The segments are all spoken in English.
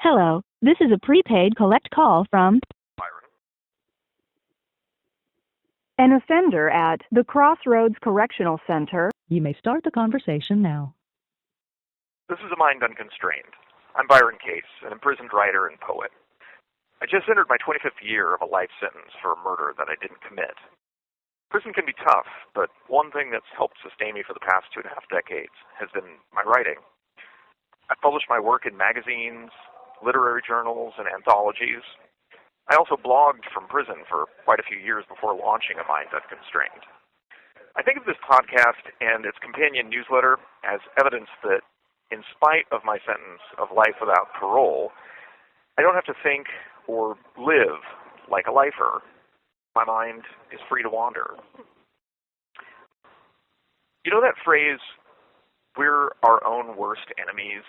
Hello, this is a prepaid collect call from Byron. an offender at the Crossroads Correctional Center. You may start the conversation now. This is A Mind Unconstrained. I'm Byron Case, an imprisoned writer and poet. I just entered my 25th year of a life sentence for a murder that I didn't commit. Prison can be tough, but one thing that's helped sustain me for the past 2.5 decades has been my writing. I've published my work in magazines, literary journals, and anthologies. I also blogged from prison for quite a few years before launching A Mind Unconstrained. I think of this podcast and its companion newsletter as evidence that, in spite of my sentence of life without parole, I don't have to think or live like a lifer. My mind is free to wander. You know that phrase, we're our own worst enemies?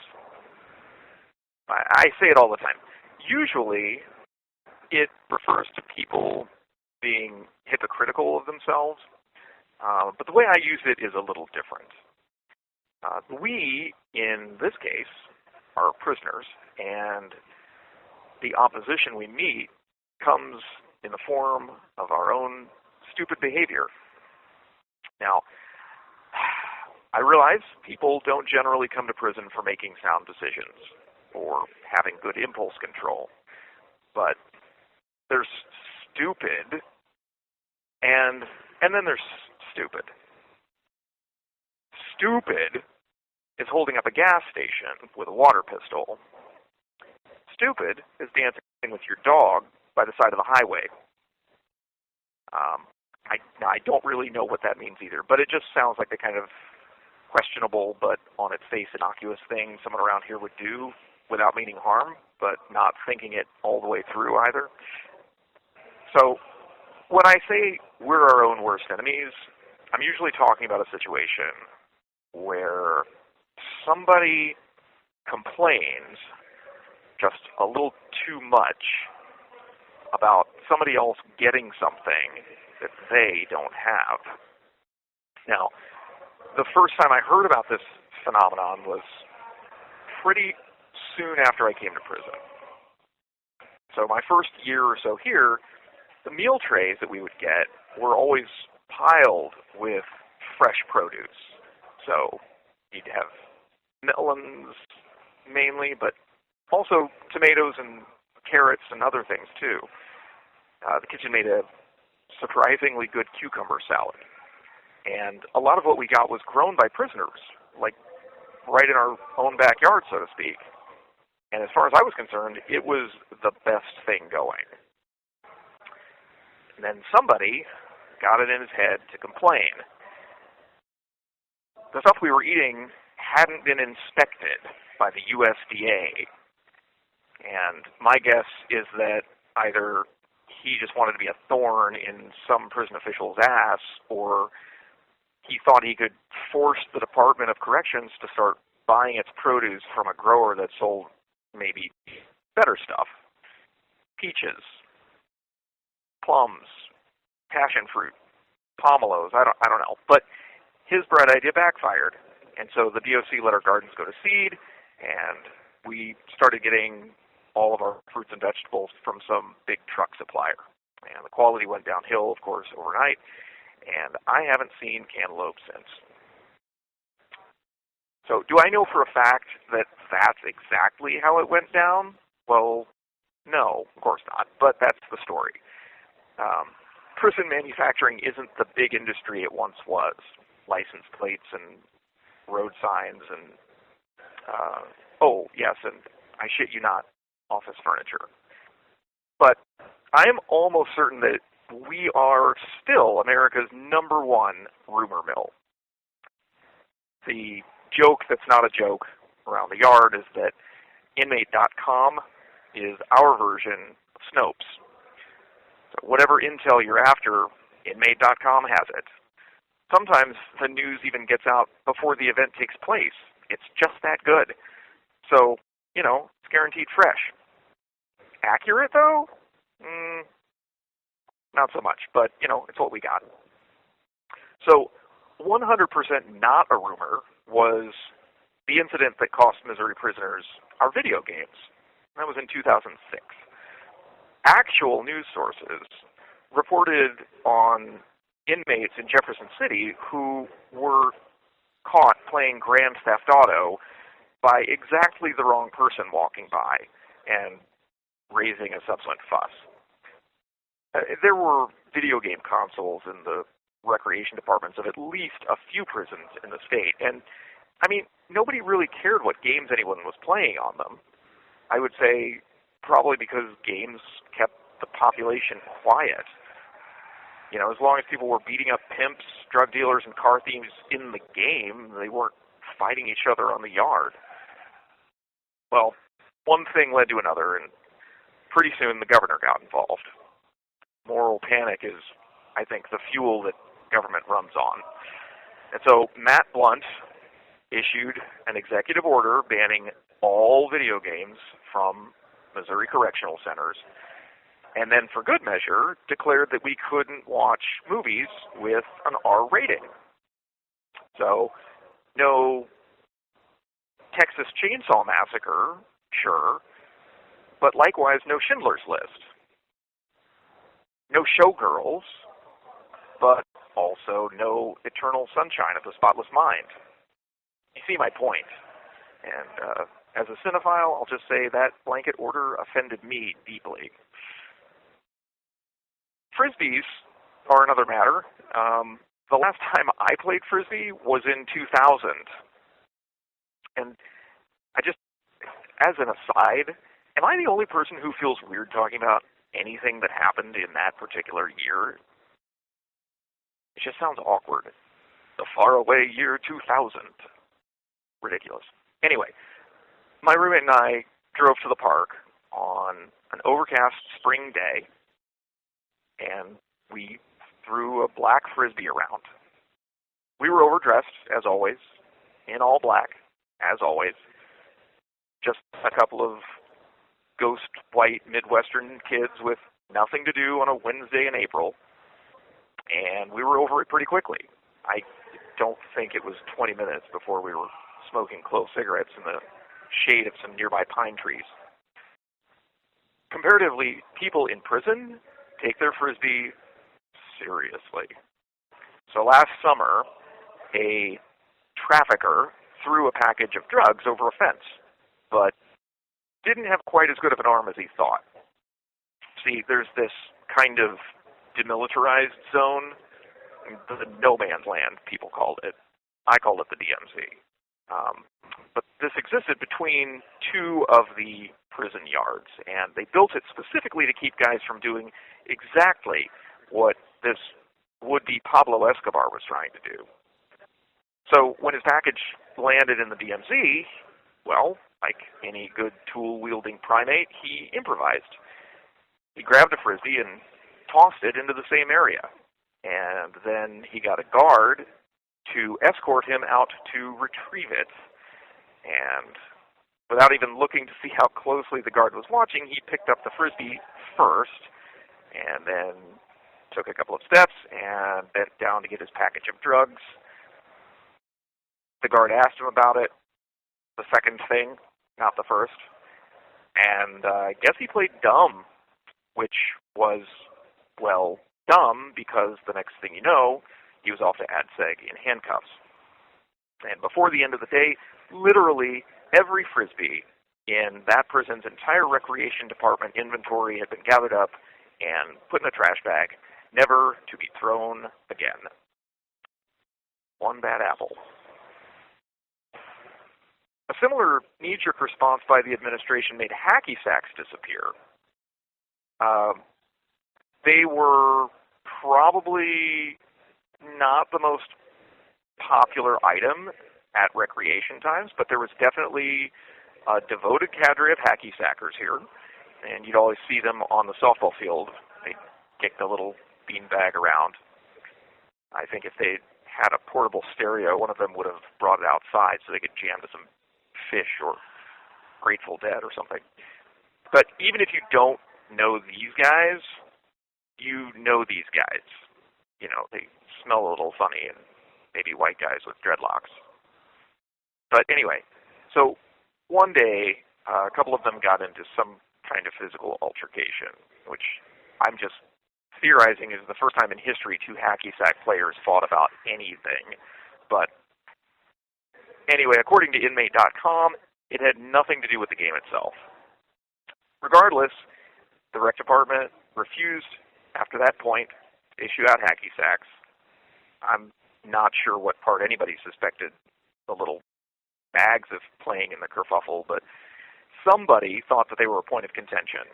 I say it all the time. Usually, it refers to people being hypocritical of themselves, but the way I use it is a little different. We, in this case, are prisoners, and the opposition we meet comes in the form of our own stupid behavior. Now, I realize people don't generally come to prison for making sound decisions or having good impulse control, but there's stupid, and then there's stupid. Stupid is holding up a gas station with a water pistol. Stupid is dancing with your dog by the side of the highway. I don't really know what that means either, but it just sounds like the kind of questionable but on its face innocuous thing someone around here would do without meaning harm, but not thinking it all the way through either. So when I say we're our own worst enemies, I'm usually talking about a situation where somebody complains just a little too much about somebody else getting something that they don't have. Now, the first time I heard about this phenomenon was pretty soon after I came to prison. So my first year or so here, the meal trays that we would get were always piled with fresh produce. So you'd have melons mainly, but also tomatoes and carrots and other things too. The kitchen made a surprisingly good cucumber salad. And a lot of what we got was grown by prisoners, like right in our own backyard, so to speak. And as far as I was concerned, it was the best thing going. And then somebody got it in his head to complain. The stuff we were eating hadn't been inspected by the USDA. And my guess is that either he just wanted to be a thorn in some prison official's ass, or he thought he could force the Department of Corrections to start buying its produce from a grower that sold maybe better stuff. Peaches, plums, passion fruit, pomelos, I don't know. But his bright idea backfired. And so the DOC let our gardens go to seed, and we started getting all of our fruits and vegetables from some big truck supplier. And the quality went downhill, of course, overnight, and I haven't seen cantaloupe since. So do I know for a fact that that's exactly how it went down? Well, no, of course not, but that's the story. Prison manufacturing isn't the big industry it once was. License plates and road signs and, oh, yes, and I shit you not, office furniture. But I am almost certain that we are still America's #1 rumor mill. The joke that's not a joke around the yard is that inmate.com is our version of Snopes. So whatever intel you're after, inmate.com has it. Sometimes the news even gets out before the event takes place. It's just that good. So, it's guaranteed fresh. Accurate, though? Not so much, but, it's what we got. So, 100% not a rumor was the incident that cost Missouri prisoners our video games. That was in 2006. Actual news sources reported on inmates in Jefferson City who were caught playing Grand Theft Auto by exactly the wrong person walking by and raising a subsequent fuss. There were video game consoles in the recreation departments of at least a few prisons in the state, and I mean, nobody really cared what games anyone was playing on them. I would say probably because games kept the population quiet. You know, as long as people were beating up pimps, drug dealers, and car thieves in the game, they weren't fighting each other on the yard. Well, one thing led to another, and pretty soon the governor got involved. Moral panic is, I think, the fuel that government runs on. And so Matt Blunt issued an executive order banning all video games from Missouri correctional centers, and then for good measure declared that we couldn't watch movies with an R rating. So no Texas Chainsaw Massacre, sure, but likewise no Schindler's List. No Showgirls, but also no Eternal Sunshine of the Spotless Mind. You see my point. And as a cinephile, I'll just say that blanket order offended me deeply. Frisbees are another matter. The last time I played Frisbee was in 2000. And I just, as an aside, am I the only person who feels weird talking about anything that happened in that particular year? It just sounds awkward. The faraway year 2000. Ridiculous. Anyway, my roommate and I drove to the park on an overcast spring day, and we threw a black Frisbee around. We were overdressed, as always, in all black, as always. Just a couple of ghost white Midwestern kids with nothing to do on a Wednesday in April, and we were over it pretty quickly. I don't think it was 20 minutes before we were smoking clove cigarettes in the shade of some nearby pine trees. Comparatively, people in prison take their Frisbee seriously. So last summer, a trafficker threw a package of drugs over a fence, but didn't have quite as good of an arm as he thought. See, there's this kind of demilitarized zone, the no man's land, people called it. I called it the DMZ. But this existed between two of the prison yards, and they built it specifically to keep guys from doing exactly what this would-be Pablo Escobar was trying to do. So when his package landed in the DMZ, well, like any good tool-wielding primate, he improvised. He grabbed a Frisbee and tossed it into the same area. And then he got a guard to escort him out to retrieve it. And without even looking to see how closely the guard was watching, he picked up the Frisbee first and then took a couple of steps and bent down to get his package of drugs. The guard asked him about it, the second thing, not the first. And I guess he played dumb, which was, well, dumb because the next thing you know, he was off to ADSEG in handcuffs. And before the end of the day, literally every Frisbee in that prison's entire recreation department inventory had been gathered up and put in a trash bag, never to be thrown again. One bad apple. A similar knee-jerk response by the administration made hacky sacks disappear. They were probably not the most popular item at recreation times, but there was definitely a devoted cadre of hacky sackers here, and you'd always see them on the softball field. They'd kick the little beanbag around. I think if they had a portable stereo, one of them would have brought it outside so they could jam to some Fish or Grateful Dead or something. But even if you don't know these guys, you know these guys. You know, they smell a little funny, and maybe white guys with dreadlocks. But anyway, so one day A couple of them got into some kind of physical altercation, which I'm just theorizing is the first time in history two hacky sack players fought about anything. But anyway, according to inmate.com, it had nothing to do with the game itself. Regardless, the rec department refused, after that point, to issue out hacky sacks. I'm not sure what part anybody suspected the little bags of playing in the kerfuffle, but somebody thought that they were a point of contention.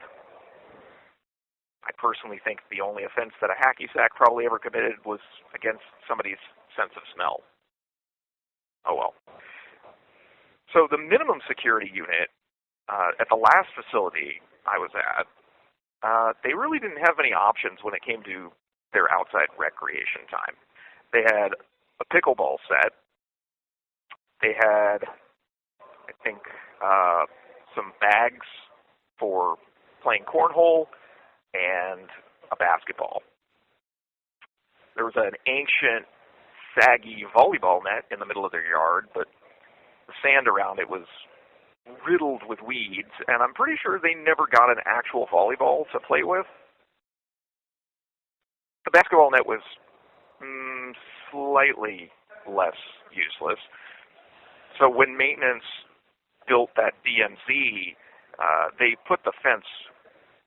I personally think the only offense that a hacky sack probably ever committed was against somebody's sense of smell. Oh well. So the minimum security unit at the last facility I was at, they really didn't have any options when it came to their outside recreation time. They had a pickleball set. They had, I think, some bags for playing cornhole and a basketball. There was an ancient, saggy volleyball net in the middle of their yard, but the sand around it was riddled with weeds, and I'm pretty sure they never got an actual volleyball to play with. The basketball net was slightly less useless. So when maintenance built that DMZ, they put the fence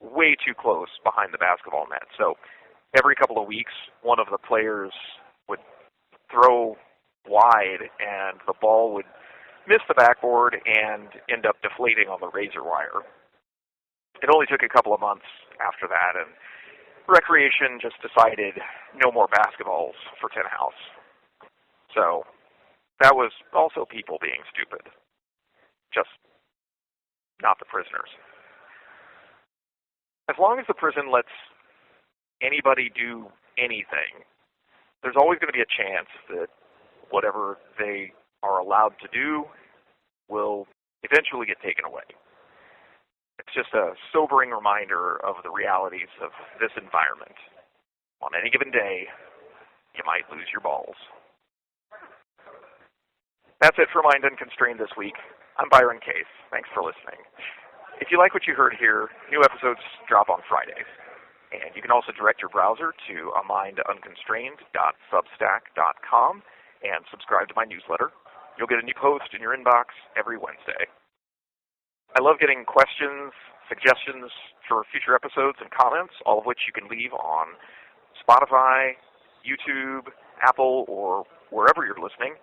way too close behind the basketball net. So every couple of weeks, one of the players would throw wide, and the ball would miss the backboard and end up deflating on the razor wire. It only took a couple of months after that, and Recreation just decided no more basketballs for Tin House. So that was also people being stupid, just not the prisoners. As long as the prison lets anybody do anything, there's always going to be a chance that whatever they are allowed to do will eventually get taken away. It's just a sobering reminder of the realities of this environment. On any given day, you might lose your balls. That's it for Mind Unconstrained this week. I'm Byron Case. Thanks for listening. If you like what you heard here, new episodes drop on Fridays. And you can also direct your browser to amindunconstrained.substack.com and subscribe to my newsletter. You'll get a new post in your inbox every Wednesday. I love getting questions, suggestions for future episodes, and comments, all of which you can leave on Spotify, YouTube, Apple, or wherever you're listening.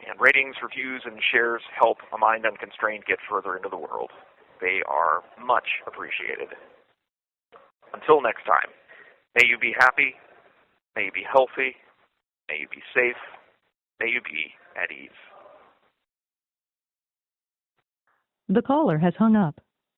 And ratings, reviews, and shares help A Mind Unconstrained get further into the world. They are much appreciated. Until next time, may you be happy, may you be healthy, may you be safe, may you be at ease. The caller has hung up.